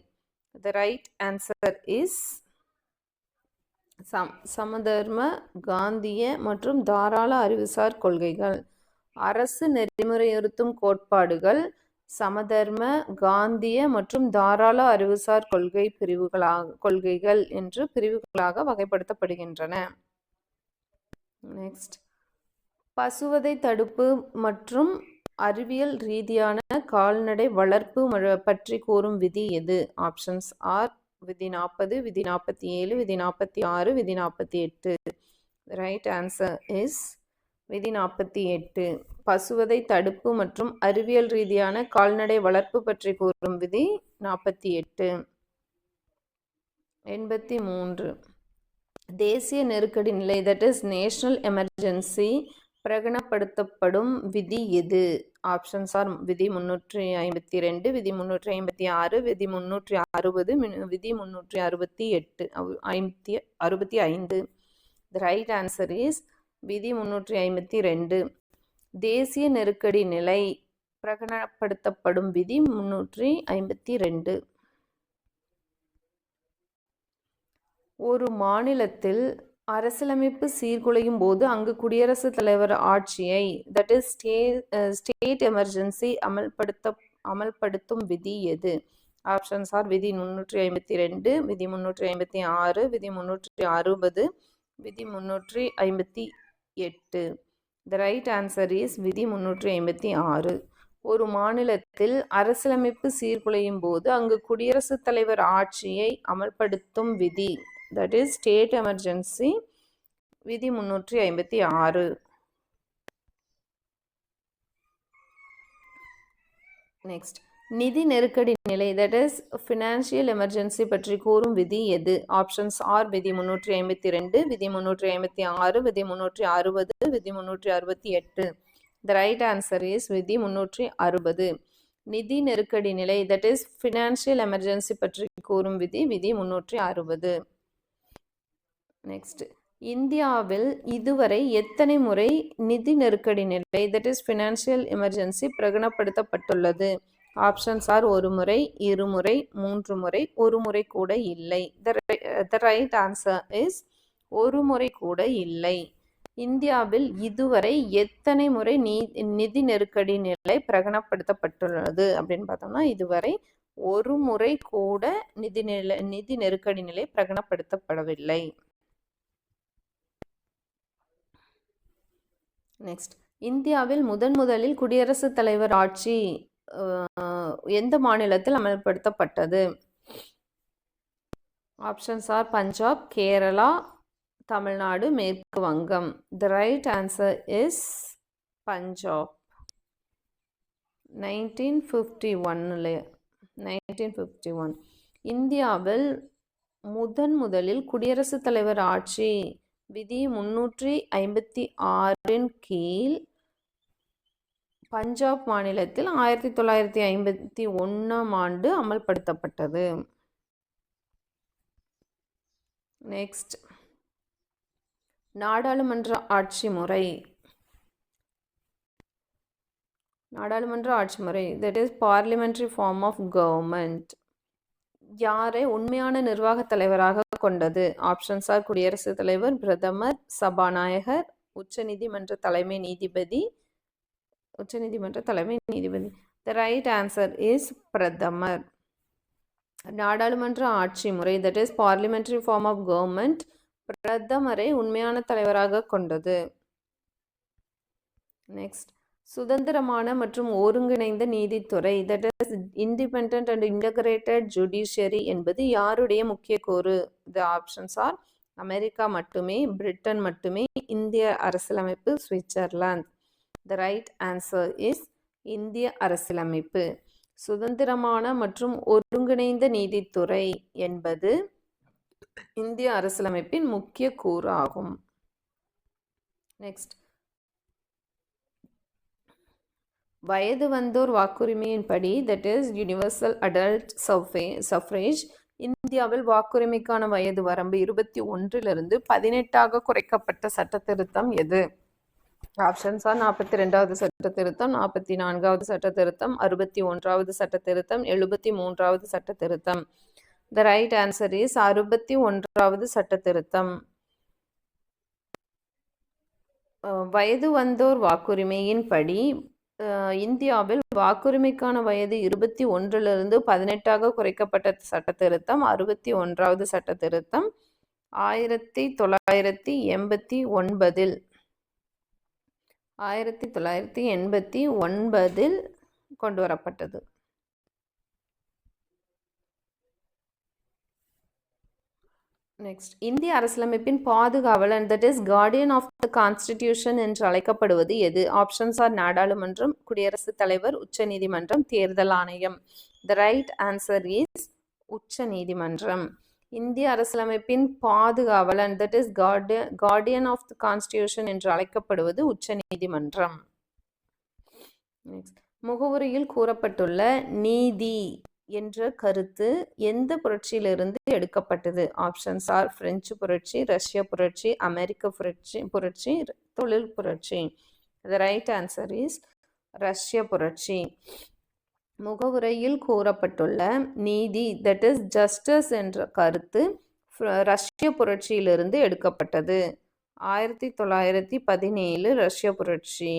The right answer is சமதர்ம, காந்திய மற்றும் தாராள அறிவுசார் கொள்கைகள். அரசு நெறிமுறையுறுத்தும் கோட்பாடுகள் சமதர்ம, காந்திய மற்றும் தாராள அறிவுசார் கொள்கைகள் என்று பிரிவுகளாக வகைப்படுத்தப்படுகின்றன. நெக்ஸ்ட், பசுவதை தடுப்பு மற்றும் அறிவியல் ரீதியான கால்நடை வளர்ப்பு பற்றி கூறும் விதி எது? ஆப்ஷன்ஸ் ஆர் விதி 40, விதி 47, விதி 46, விதி 48. ரைட் ஆன்சர் இஸ் விதி 48. பசுவதை தடுப்பு மற்றும் அறிவியல் ரீதியான கால்நடை வளர்ப்பு பற்றி கூறும் விதி 48. 83. தேசிய நெருக்கடி நிலை, தட் இஸ் நேஷனல் எமர்ஜென்சி, பிரகடனப்படுத்தப்படும் விதி எது? ஆப்ஷன்ஸ் ஆர் விதி 352, விதி 356, விதி 360, விதி 365. The right answer is விதி 352. தேசிய நெருக்கடி நிலை பிரகடனப்படுத்தப்படும் விதி 352. ஒரு மாநிலத்தில் அரசியலமைப்பு சீர்குலையும் போது அங்கு குடியரசுத் தலைவர் ஆட்சியை, தட் இஸ் ஸ்டேட் எமர்ஜென்சி, அமல்படுத்தும் விதி எது? ஆப்ஷன்ஸ் ஆர் விதி 352, விதி 356, விதி 360, விதி 358. The right answer is விதி 356. ஒரு மாநிலத்தில் அரசியலமைப்பு சீர்குலையும் போது அங்கு குடியரசுத் தலைவர் ஆட்சியை அமல்படுத்தும் விதி, that is state emergency, விதி 356. Next, நிதி நெருக்கடி நிலை, that is financial emergency பற்றி கூறும் விதி எது? ஆப்ஷன்ஸ் ஆர் விதி 352, விதி 356, விதி 360, விதி 368. The right answer is விதி 360. நிதி நெருக்கடி நிலை, that is financial emergency பற்றி கூறும் விதி விதி 360. நெக்ஸ்ட், இந்தியாவில் இதுவரை எத்தனை முறை நிதி நெருக்கடி நிலை, தட் இஸ் ஃபினான்ஷியல் எமர்ஜென்சி பிரகடனப்படுத்தப்பட்டுள்ளது? ஆப்ஷன்ஸ் ஆர் ஒரு முறை, இருமுறை, 3 முறை, ஒரு முறை கூட இல்லை. The right answer is ஒரு முறை கூட இல்லை. இந்தியாவில் இதுவரை எத்தனை முறை நிதி நெருக்கடி நிலை பிரகடனப்படுத்தப்பட்டுள்ளது அப்படின்னு பார்த்தோம்னா, இதுவரை ஒரு முறை கூட நிதி நெருக்கடி நிலை பிரகடனப்படுத்தப்படவில்லை. நெக்ஸ்ட், இந்தியாவில் முதலில் குடியரசுத் தலைவர் ஆட்சி எந்த மாநிலத்தில் அமல்படுத்தப்பட்டது? ஆப்ஷன்ஸ் ஆர் பஞ்சாப், கேரளா, தமிழ்நாடு, மேற்கு வங்கம். The right answer is Punjab. 1951. இந்தியாவில் முதலில் குடியரசுத் தலைவர் ஆட்சி விதி 356 கீழ் பஞ்சாப் மாநிலத்தில் 1951 ஆண்டு அமல்படுத்தப்பட்டது. நெக்ஸ்ட், நாடாளுமன்ற ஆட்சி முறை, that is parliamentary form of government, யாரை உண்மையான நிர்வாக தலைவராக கொண்டது? ஆப்ஷன்ஸ் ஆர் குடியரசுத் தலைவர், பிரதமர், சபாநாயகர், உச்சநீதிமன்ற தலைமை நீதிபதி. The right answer is பிரதமர். நாடாளுமன்ற ஆட்சி முறை, that is parliamentary form of government, பிரதமரை உண்மையான தலைவராக கொண்டது. நெக்ஸ்ட், சுதந்திரமான மற்றும் ஒருங்கிணைந்த நீதித்துறை, that is independent and integrated judiciary என்பது யாருடைய முக்கிய கூறு? The options are அமெரிக்கா மட்டுமே, பிரிட்டன் மட்டுமே, இந்திய அரசியலமைப்பு, Switzerland. The right answer is இந்திய அரசியலமைப்பு. சுதந்திரமான மற்றும் ஒருங்கிணைந்த நீதித்துறை என்பது இந்திய அரசியலமைப்பின் முக்கிய கூறு ஆகும். நெக்ஸ்ட், வயது வந்தோர் வாக்குரிமையின்படி, that is universal adult suffrage, இந்தியாவில் வாக்குரிமைக்கான வயது வரம்பு 21 18 குறைக்கப்பட்ட சட்ட திருத்தம் எது? ஆப்ஷன்ஸ் ஆர் 42வது சட்ட திருத்தம், 44வது சட்ட திருத்தம், 61வது சட்ட திருத்தம், 73வது சட்ட திருத்தம். The right answer is 61வது சட்ட திருத்தம். வயது வந்தோர் வாக்குரிமையின்படி இந்தியாவில் வாக்குரிமைக்கான வயது 21லிருந்து 18ஆக குறைக்கப்பட்ட சட்ட திருத்தம் 61வது சட்ட திருத்தம் 1989 கொண்டு வரப்பட்டது. நெக்ஸ்ட், இந்திய அரசியலமைப்பின் பாதுகாவலன் that is guardian of the constitution என்று அழைக்கப்படுவது எது? ஆப்ஷன்ஸ் ஆர் நாடாளுமன்றம், குடியரசுத் தலைவர், உச்ச நீதிமன்றம், தேர்தல் ஆணையம். த ரைட் ஆன்சர் இஸ் உச்ச நீதிமன்றம். இந்திய அரசியலமைப்பின் பாதுகாவலன் that is guardian of the constitution என்று அழைக்கப்படுவது உச்ச நீதிமன்றம். நெக்ஸ்ட், முகவுரையில் கூறப்பட்டுள்ள நீதி என்ற கருத்து எந்த புரட்சியிலிருந்து எடுக்கப்பட்டது? ஆப்ஷன்ஸ் ஆர் பிரெஞ்சு புரட்சி, ரஷ்ய புரட்சி, அமெரிக்க புரட்சி, தொழில் புரட்சி. த ரைட் ஆன்சர் இஸ் ரஷ்ய புரட்சி. முகவுரையில் கூறப்பட்டுள்ள நீதி தட் இஸ் ஜஸ்டிஸ் என்ற கருத்து ரஷ்ய புரட்சியிலிருந்து எடுக்கப்பட்டது. 1917 ரஷ்ய புரட்சி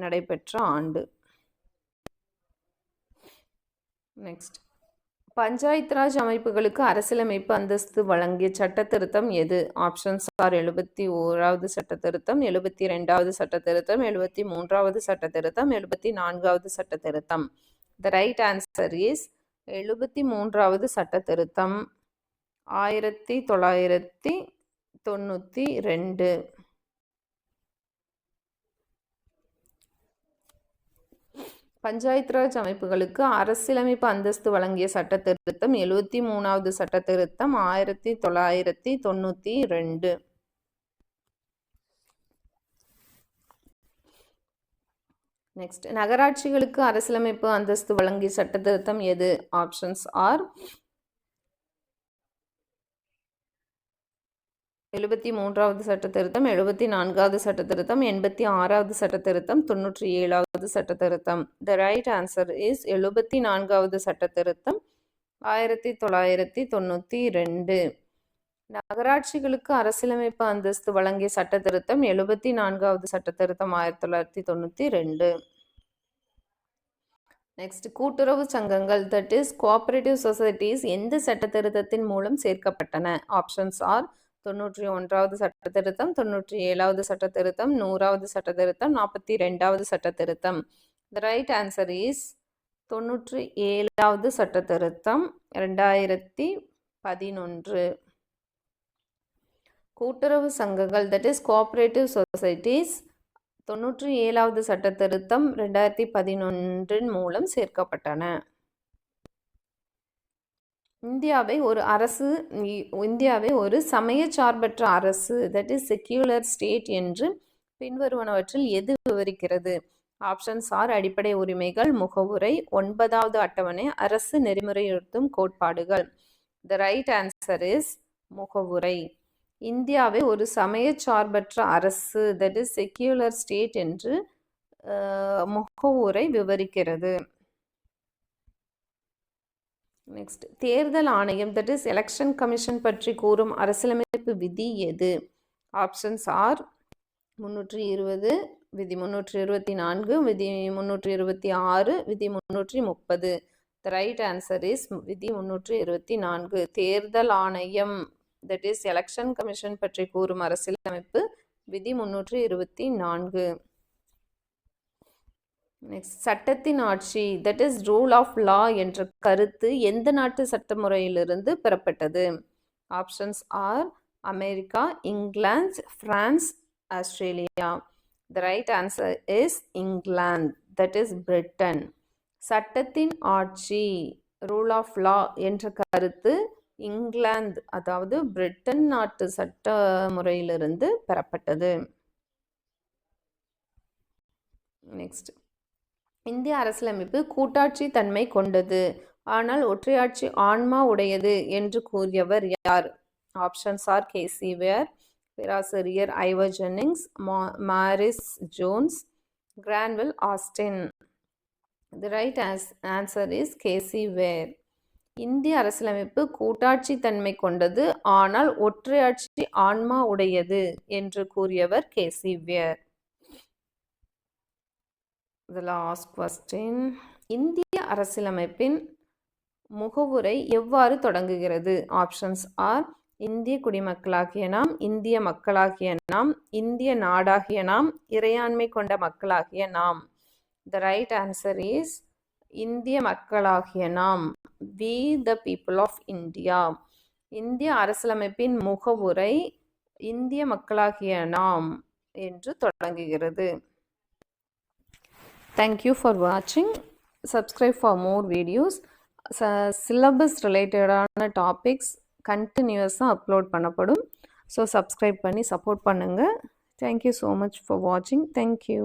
நடைபெற்ற ஆண்டு. நெக்ஸ்ட், பஞ்சாயத்து ராஜ் அமைப்புகளுக்கு அரசியலமைப்பு அந்தஸ்து வழங்கிய சட்ட திருத்தம் எது? ஆப்ஷன்ஸ் ஆர் 71வது சட்ட திருத்தம், 72வது சட்ட திருத்தம், 73வது சட்ட திருத்தம், 74வது சட்ட திருத்தம். த ரைட் ஆன்சர் இஸ் 73வது சட்ட திருத்தம் 1992. பஞ்சாயத்து ராஜ் அமைப்புகளுக்கு அரசியலமைப்பு அந்தஸ்து வழங்கிய சட்ட திருத்தம் 73வது சட்ட திருத்தம் 1992. நெக்ஸ்ட், நகராட்சிகளுக்கு அரசியலமைப்பு அந்தஸ்து வழங்கிய சட்ட திருத்தம் எது? ஆப்ஷன்ஸ் ஆர் 73வது சட்ட திருத்தம், 74வது சட்ட திருத்தம், 86வது சட்ட திருத்தம், 97வது சட்ட திருத்தம். த ரைட் ஆன்சர் இஸ் 74வது சட்ட திருத்தம் 1992. நகராட்சிகளுக்கு அரசியலமைப்பு அந்தஸ்து வழங்கிய சட்ட திருத்தம் 74வது சட்ட திருத்தம் 1992. நெக்ஸ்ட், கூட்டுறவு சங்கங்கள் தட் இஸ் கோஆபரேட்டிவ் சொசைட்டிஸ் எந்த சட்ட திருத்தத்தின் மூலம் சேர்க்கப்பட்டன? ஆப்ஷன்ஸ் ஆர் 91வது சட்ட திருத்தம், 97வது சட்ட திருத்தம், 100வது சட்ட திருத்தம், 42வது சட்ட திருத்தம். த ரைட் ஆன்சர் இஸ் 97வது சட்ட திருத்தம் 2011. கூட்டுறவு சங்கங்கள் தட் இஸ் கோஆபரேட்டிவ் சொசைட்டிஸ் 97வது சட்ட திருத்தம் 2011 மூலம் சேர்க்கப்பட்டன. இந்தியாவை ஒரு சமயச்சார்பற்ற அரசு தட் இஸ் செக்யூலர் ஸ்டேட் என்று பின்வருவனவற்றில் எது விவரிக்கிறது? ஆப்ஷன்ஸ் ஆர் அடிப்படை உரிமைகள், முகவுரை, 9வது அட்டவணை, அரசு நெறிமுறைப்படுத்தும் கோட்பாடுகள். த ரைட் ஆன்சர் இஸ் முகவுரை. இந்தியாவை ஒரு சமயச்சார்பற்ற அரசு தட் இஸ் செக்யூலர் ஸ்டேட் என்று முகவுரை விவரிக்கிறது. நெக்ஸ்ட், தேர்தல் ஆணையம் தட் இஸ் எலெக்ஷன் கமிஷன் பற்றி கூறும் அரசியலமைப்பு விதி எது? ஆப்ஷன்ஸ் ஆர் 320, விதி 324, விதி 326, விதி 330. த ரைட் ஆன்சர் இஸ் விதி 324. தேர்தல் ஆணையம் தட் இஸ் எலெக்ஷன் கமிஷன் பற்றி கூறும் அரசியலமைப்பு விதி 324. நெக்ஸ்ட், சட்டத்தின் ஆட்சி that is rule of law என்ற கருத்து எந்த நாட்டு சட்டமுறையிலிருந்து பெறப்பட்டது? Options are America, England, France, Australia. The right answer is England, that is Britain. சட்டத்தின் ஆட்சி ரூல் ஆஃப் லா என்ற கருத்து இங்கிலாந்து அதாவது பிரிட்டன் நாட்டு சட்ட முறையிலிருந்து பெறப்பட்டது. நெக்ஸ்ட், இந்திய அரசியலமைப்பு கூட்டாட்சி தன்மை கொண்டது ஆனால் ஒற்றையாட்சி ஆன்மா உடையது என்று கூறியவர் யார்? ஆப்ஷன்ஸ் ஆர் கேசி வேர், பேராசிரியர் Ivor Jennings, Morris Jones, Granville Austin. The right answer is K C Wheare. இந்திய அரசியலமைப்பு கூட்டாட்சி தன்மை கொண்டது ஆனால் ஒற்றையாட்சி ஆன்மா உடையது என்று கூறியவர் கேசி வேர். The last question. இந்திய அரசியலமைப்பின் முகவுரை எவ்வாறு தொடங்குகிறது? ஆப்ஷன்ஸ் ஆர் இந்திய குடிமக்களாகிய நாம், இந்திய மக்களாகிய நாம், இந்திய நாடாகிய நாம், இறையாண்மை கொண்ட மக்களாகிய நாம். The right answer is இந்திய மக்களாகிய நாம். We the people of India. இந்திய அரசியலமைப்பின் முகவுரை இந்திய மக்களாகிய நாம் என்று தொடங்குகிறது. Thank you for watching. Subscribe for more videos. Syllabus ரிலேட்டடான டாபிக்ஸ் கண்டினியூஸாக அப்லோட் பண்ணப்படும். ஸோ சப்ஸ்கிரைப் பண்ணி சப்போர்ட் பண்ணுங்கள். தேங்க்யூ ஸோ மச் ஃபார் வாட்சிங். தேங்க்யூ.